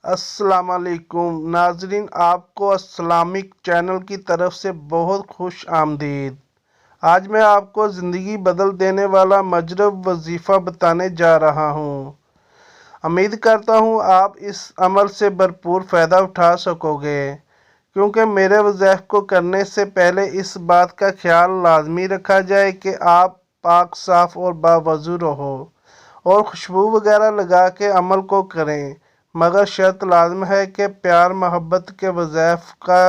السلام علیکم ناظرین، آپ کو اسلامک چینل کی طرف سے بہت خوش آمدید۔ آج میں آپ کو زندگی بدل دینے والا مجرب وظیفہ بتانے جا رہا ہوں۔ امید کرتا ہوں آپ اس عمل سے بھرپور فائدہ اٹھا سکو گے، کیونکہ میرے وظائف کو کرنے سے پہلے اس بات کا خیال لازمی رکھا جائے کہ آپ پاک صاف اور باوضو رہو اور خوشبو وغیرہ لگا کے عمل کو کریں، مگر شرط لازم ہے کہ پیار محبت کے وظائف کا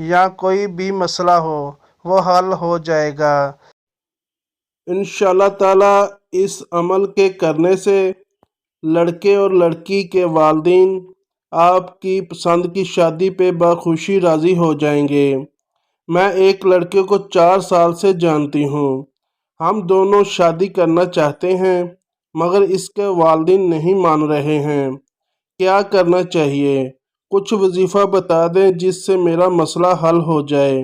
یا کوئی بھی مسئلہ ہو وہ حل ہو جائے گا انشاءاللہ تعالی۔ اس عمل کے کرنے سے لڑکے اور لڑکی کے والدین آپ کی پسند کی شادی پہ بخوشی راضی ہو جائیں گے۔ میں ایک لڑکے کو 4 سال سے جانتی ہوں۔ ہم دونوں شادی کرنا چاہتے ہیں مگر اس کے والدین نہیں مان رہے ہیں۔ کیا کرنا چاہیے؟ کچھ وظیفہ بتا دیں جس سے میرا مسئلہ حل ہو جائے۔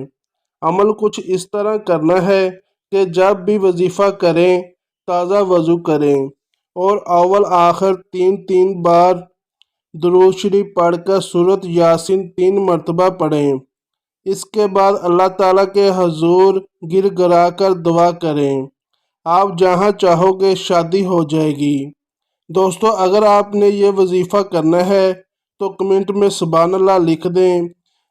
عمل کچھ اس طرح کرنا ہے کہ جب بھی وظیفہ کریں تازہ وضو کریں اور اول آخر 3 بار درود شریف پڑھ کر سورۃ یاسین 3 مرتبہ پڑھیں۔ اس کے بعد اللہ تعالیٰ کے حضور گر گرا کر دعا کریں۔ آپ جہاں چاہو گے شادی ہو جائے گی۔ دوستو، اگر آپ نے یہ وظیفہ کرنا ہے تو کمنٹ میں سبحان اللہ لکھ دیں۔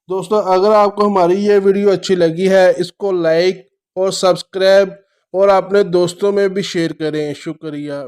دوستو، اگر آپ کو ہماری یہ ویڈیو اچھی لگی ہے اس کو لائک اور سبسکرائب اور اپنے دوستوں میں بھی شیئر کریں۔ شکریہ۔